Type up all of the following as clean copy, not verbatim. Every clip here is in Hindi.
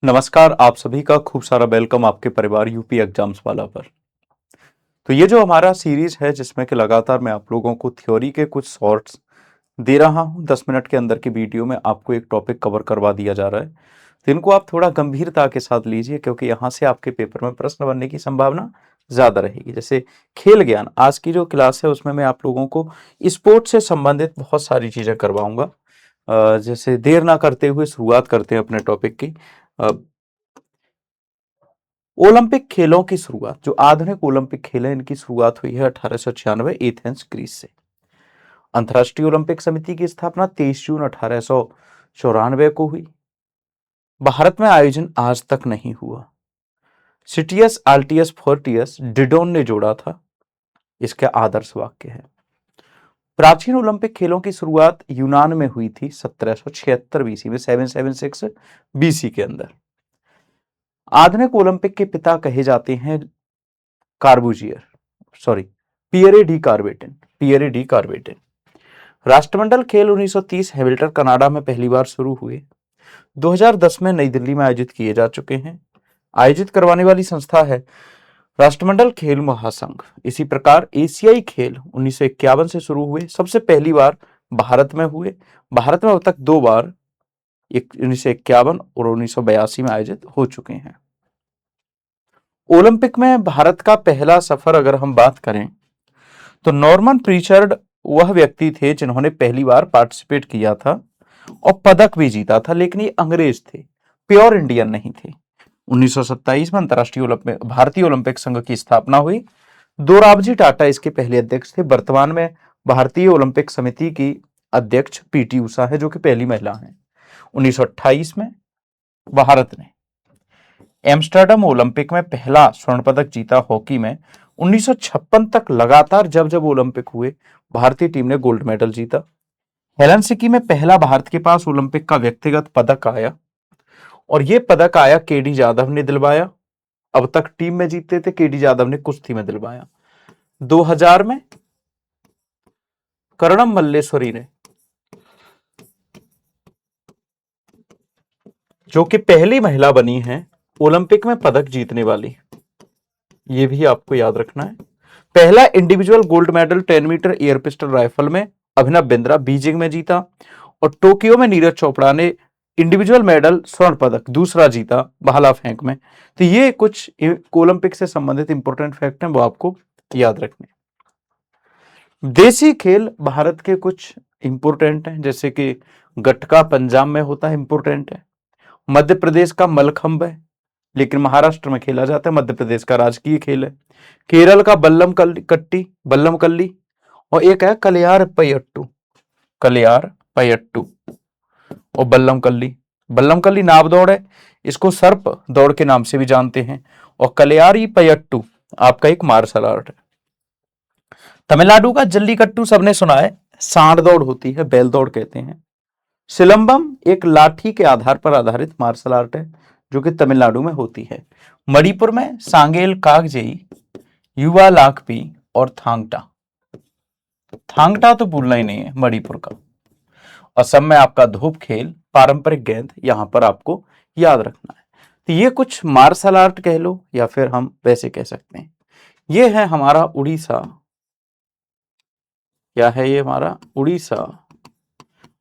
नमस्कार। आप सभी का खूब सारा वेलकम आपके परिवार यूपी एग्जाम्स वाला पर। तो ये जो हमारा सीरीज है जिसमें कि लगातार मैं आप लोगों को थ्योरी के कुछ शॉर्ट्स दे रहा हूं। 10 मिनट के अंदर की वीडियो में आपको एक टॉपिक कवर करवा दिया जा रहा है, तो इनको आप थोड़ा गंभीरता के साथ लीजिए क्योंकि यहाँ से आपके पेपर में प्रश्न बनने की संभावना ज्यादा रहेगी। जैसे खेल ज्ञान, आज की जो क्लास है उसमें मैं आप लोगों को स्पोर्ट्स से संबंधित बहुत सारी चीजें करवाऊंगा। जैसे देर ना करते हुए शुरुआत करते हैं अपने टॉपिक की। ओलंपिक खेलों की शुरुआत, जो आधुनिक ओलंपिक खेल है, इनकी शुरुआत हुई है 1896 एथेंस ग्रीस से। अंतर्राष्ट्रीय ओलंपिक समिति की स्थापना 23 जून 1894 को हुई। भारत में आयोजन आज तक नहीं हुआ। सिटियस आल्टियस फोर्टियस डिडोन ने जोड़ा था, इसके आदर्श वाक्य है। प्राचीन ओलंपिक खेलों की शुरुआत यूनान में हुई थी 1776 बीसी में, 776 बीसी के अंदर। आधुनिक ओलंपिक के पिता कहे जाते हैं कार्बूजियर, सॉरी पियरे डी कार्बेटिन। राष्ट्रमंडल खेल 1930 हैमिल्टन कनाडा में पहली बार शुरू हुए। 2010 में नई दिल्ली में आयोजित किए जा चुके हैं। आयोजित करवाने वाली संस्था है राष्ट्रमंडल खेल महासंघ। इसी प्रकार एशियाई खेल 1951 से शुरू हुए, सबसे पहली बार भारत में हुए। भारत में अब तक 2 बार 1951 और 1982 में आयोजित हो चुके हैं। ओलंपिक में भारत का पहला सफर अगर हम बात करें तो नॉर्मन प्रीचर्ड वह व्यक्ति थे जिन्होंने पहली बार पार्टिसिपेट किया था और पदक भी जीता था, लेकिन ये अंग्रेज थे, प्योर इंडियन नहीं थे। 1927 में अंतर्राष्ट्रीय भारतीय ओलंपिक संघ की स्थापना हुई। दोराबजी टाटा इसके पहले अध्यक्ष थे। वर्तमान में भारतीय ओलंपिक समिति की अध्यक्ष पीटी उषा है, जो कि पहली महिला है। 1928 में भारत ने एम्स्टर्डम ओलंपिक में पहला स्वर्ण पदक जीता। हॉकी में 1956 तक लगातार जब जब ओलंपिक हुए भारतीय टीम ने गोल्ड मेडल जीता। हेलसिंकी में पहला भारत के पास ओलंपिक का व्यक्तिगत पदक आया और यह पदक आया केडी जाधव ने दिलवाया। अब तक टीम में जीतते थे, केडी जाधव ने कुश्ती में दिलवाया। 2000 में कर्णम मल्लेश्वरी ने, जो कि पहली महिला बनी है ओलंपिक में पदक जीतने वाली, ये भी आपको याद रखना है। पहला individual gold medal 10 metre air pistol rifle में अभिनव बिंद्रा बीजिंग में जीता। और टोक्यो में नीरज चोपड़ा ने इंडिविजुअल मेडल स्वर्ण पदक दूसरा जीता भाला फेंक में। तो ये कुछ ओलंपिक से संबंधित इंपॉर्टेंट फैक्ट हैं, वो आपको याद रखने। देसी खेल भारत के कुछ इंपॉर्टेंट हैं, जैसे कि गटका पंजाब में होता है, इंपॉर्टेंट है। मध्य प्रदेश का मलखंभ है, लेकिन महाराष्ट्र में खेला जाता है। मध्य प्रदेश का राजकीय खेल है। केरल का बल्लम कल्ली और एक है कलियार पयट्टू और बल्लम कल्ली नाव दौड़ है, इसको सर्प दौड़ के नाम से भी जानते हैं। और कलियारी पयट्टू आपका एक मार्शल आर्ट है। तमिलनाडु का जल्लीकट्टू सबने सुना है, सांड दौड़ होती है, बैल दौड़ कहते हैं। सिलंबम एक लाठी के आधार पर आधारित मार्शल आर्ट है, जो कि तमिलनाडु में होती है। मणिपुर में सांगेल कागजेई, युवा लाखपी और थांगटा तो भूलना ही नहीं है मणिपुर का। असम में आपका धूप खेल, पारंपरिक गेंद, यहां पर आपको याद रखना है। तो ये कुछ मार्शल आर्ट कह लो या फिर हम वैसे कह सकते हैं। ये है हमारा उड़ीसा, क्या है ये हमारा उड़ीसा।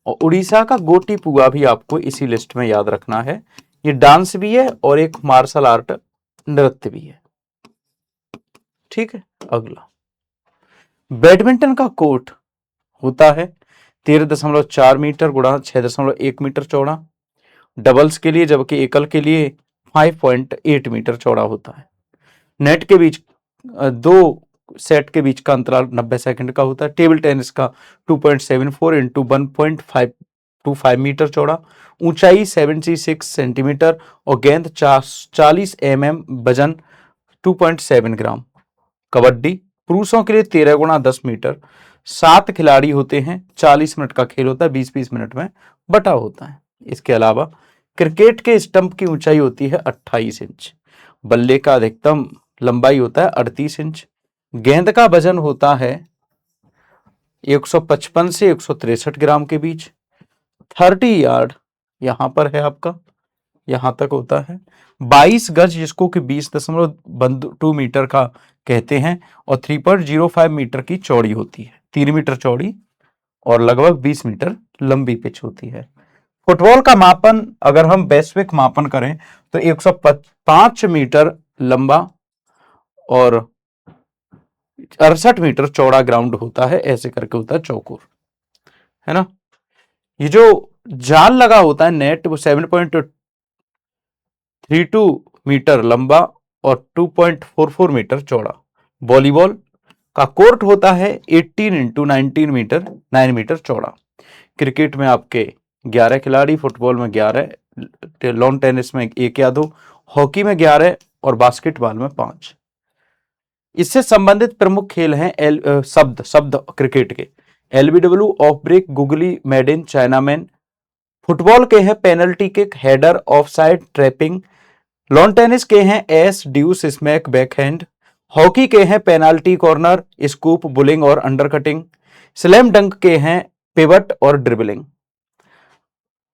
और उड़ीसा का गोटी पुआ भी आपको इसी लिस्ट में याद रखना है। ये डांस भी है और एक मार्शल आर्ट नृत्य भी है। ठीक है। अगला, बैडमिंटन का कोर्ट होता है 13.4 मीटर गुणा 6.1 मीटर चौड़ा डबल्स के लिए, जबकि एकल के लिए 5.8 मीटर चौड़ा होता है। नेट के बीच दो सेट के बीच का अंतराल 90 सेकंड का होता है। टेबल टेनिस का 2.74 इंटू 1.525 मीटर चौड़ा, ऊंचाई 76 सेंटीमीटर और गेंद 40 mm, वजन 2.7 ग्राम। कबड्डी पुरुषों के लिए 13 गुणा 10 मीटर, 7 खिलाड़ी होते हैं, 40 मिनट का खेल होता है, 20-20 मिनट में बटा होता है। इसके अलावा क्रिकेट के स्टंप की ऊंचाई होती है 28 इंच, बल्ले का अधिकतम लंबाई होता है 38 इंच, गेंद का वजन होता है 155 से 163 ग्राम के बीच। 30 यार्ड यहां पर है आपका यहां तक होता है। 22 गज जिसको कि 20.2 मीटर का कहते हैं और 3.05 मीटर की चौड़ी होती है, 3 मीटर चौड़ी और लगभग 20 मीटर लंबी पिच होती है। फुटबॉल का मापन अगर हम वैश्विक मापन करें तो 105 मीटर लंबा और 68 मीटर चौड़ा ग्राउंड होता है, ऐसे करके होता है चौकोर, है ना। ये जो जाल लगा होता है नेट, वो 7.32 मीटर लंबा और 2.44 मीटर चौड़ा। वॉलीबॉल का कोर्ट होता है 18 इंटू 19 मीटर, 9 मीटर चौड़ा। क्रिकेट में आपके 11 खिलाड़ी, फुटबॉल में 11, लॉन टेनिस में 1 या 2, हॉकी में 11 और बास्केटबॉल में 5। इससे संबंधित प्रमुख खेल हैं शब्द क्रिकेट के LBW, off break, googly, maiden, chinaman. Football के हैं penalty kick, header, offside, trapping. Lawn tennis के हैं ace, deuce, smack, backhand. Hockey के हैं पेनाल्टी कॉर्नर, स्कूप, बुलिंग और अंडरकटिंग। स्लैम डंक के हैं पिवट और dribbling.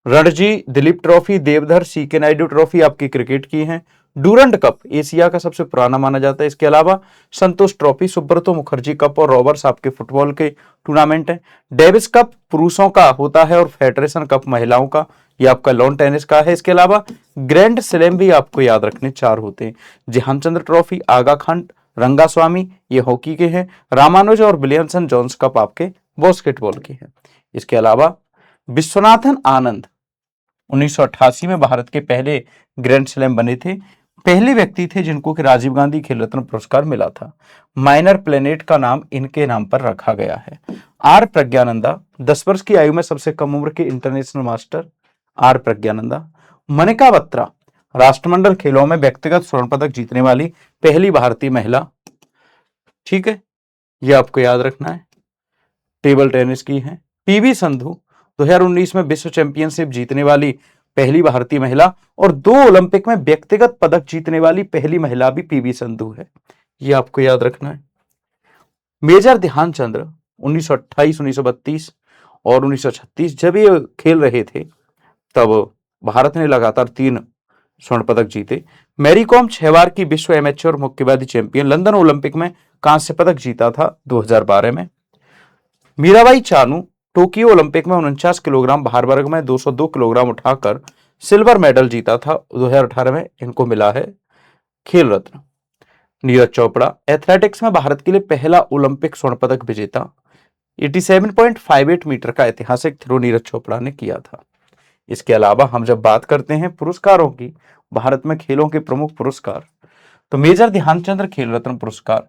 Ranji, Duleep trophy, Deodhar, CK Naidu trophy आपकी क्रिकेट की हैं। डूरंड कप एशिया का सबसे पुराना माना जाता है। इसके अलावा संतोष ट्रॉफी, सुब्रतो मुखर्जी कप और रॉबर्ट्स आपके फुटबॉल के टूर्नामेंट हैं। डेविस कप पुरुषों का होता है और फेडरेशन कप महिलाओं का, ये आपका लॉन टेनिस का है। इसके अलावा ग्रैंड स्लैम भी आपको याद रखने 4 होते हैं। ध्यानचंद्र ट्रॉफी, आगा खान, रंगास्वामी ये हॉकी के हैं। रामानुज और विलियमसन जॉन्स कप आपके बास्केटबॉल के हैं। इसके अलावा विश्वनाथन आनंद 1988 में भारत के पहले ग्रैंड स्लैम बने थे, पहले व्यक्ति थे जिनको कि राजीव गांधी खेल रत्न पुरस्कार मिला था। माइनर प्लेनेट का नाम इनके नाम पर रखा गया है। आर प्रज्ञानंदा 10 वर्ष की आयु में सबसे कम उम्र के international master R Praggnanandhaa. Manika Batra राष्ट्रमंडल खेलों में व्यक्तिगत स्वर्ण पदक जीतने वाली पहली भारतीय महिला, ठीक है, यह आपको याद रखना है। टेबल टेनिस की है। पीवी संधू 2019 में विश्व चैंपियनशिप जीतने वाली पहली भारतीय महिला और 2 ओलंपिक में व्यक्तिगत पदक जीतने वाली पहली महिला भी पीवी संधू है, यह आपको याद रखना है। मेजर ध्यानचंद 1928, 1932 और 1936 जब ये खेल रहे थे तब भारत ने लगातार 3 स्वर्ण पदक जीते। मैरी कॉम 6 बार की विश्व एमेच्योर मुक्केबाजी चैंपियन, लंदन ओलंपिक में कांस्य पदक जीता था 2012 में। मीराबाई चानू टोक्यो ओलंपिक में 49 किलोग्राम भार वर्ग में 202 किलोग्राम उठाकर सिल्वर मेडल जीता था 2018 में, इनको मिला है खेल रत्न। नीरज चोपड़ा एथलेटिक्स में भारत के लिए पहला ओलंपिक स्वर्ण पदक विजेता, 87.58 मीटर का ऐतिहासिक थ्रो नीरज चोपड़ा ने किया था। इसके अलावा हम जब बात करते हैं पुरस्कारों की, भारत में खेलों के प्रमुख पुरस्कार, तो मेजर ध्यानचंद खेल रत्न पुरस्कार,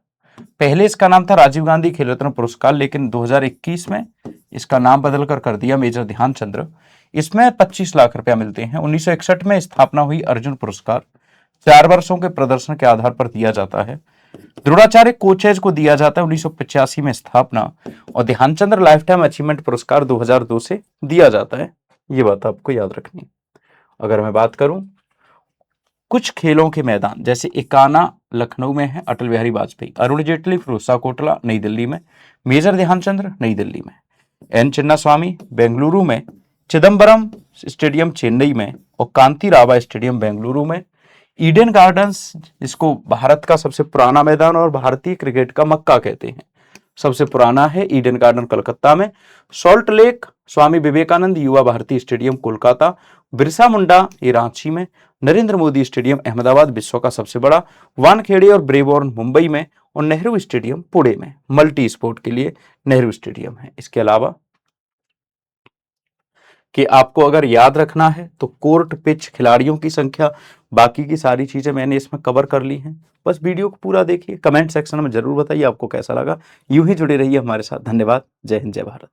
पहले इसका नाम था राजीव गांधी खेल रत्न पुरस्कार, लेकिन 2021 में इसका नाम बदलकर कर दिया मेजर ध्यानचंद। इसमें 25 लाख रुपया मिलते हैं। 1961 में स्थापना हुई अर्जुन पुरस्कार, 4 वर्षों के प्रदर्शन के आधार पर दिया जाता है। द्रोणाचार्य कोचेज को दिया जाता है 1985 में स्थापना, और ध्यानचंद्र लाइफ टाइम अचीवमेंट पुरस्कार 2002 से दिया जाता है। ये बात आपको याद रखनी है। अगर मैं बात करूं कुछ खेलों के मैदान, जैसे इकाना लखनऊ में है, अटल बिहारी वाजपेयी, अरुण जेटली फिरोजशाह कोटला नई दिल्ली में, मेजर ध्यानचंद्र नई दिल्ली में, एन चिन्नास्वामी बेंगलुरु में, चिदम्बरम स्टेडियम चेन्नई में और कांति रावा स्टेडियम बेंगलुरु में। ईडन गार्डन्स जिसको भारत का सबसे पुराना मैदान और भारतीय क्रिकेट का मक्का कहते हैं, सबसे पुराना है ईडन गार्डन कलकत्ता में। सॉल्ट लेक स्वामी विवेकानंद युवा भारती स्टेडियम कोलकाता, बिरसा मुंडा ये रांची में, नरेंद्र मोदी स्टेडियम अहमदाबाद विश्व का सबसे बड़ा, वानखेड़े और ब्रेबॉर्न मुंबई में और नेहरू स्टेडियम पुणे में मल्टी स्पोर्ट के लिए नेहरू स्टेडियम है। इसके अलावा कि आपको अगर याद रखना है तो कोर्ट, पिच, खिलाड़ियों की संख्या, बाकी की सारी चीजें मैंने इसमें कवर कर ली हैं। बस वीडियो को पूरा देखिए, कमेंट सेक्शन में जरूर बताइए आपको कैसा लगा। यूं ही जुड़े रहिए हमारे साथ। धन्यवाद। जय हिंद, जय भारत।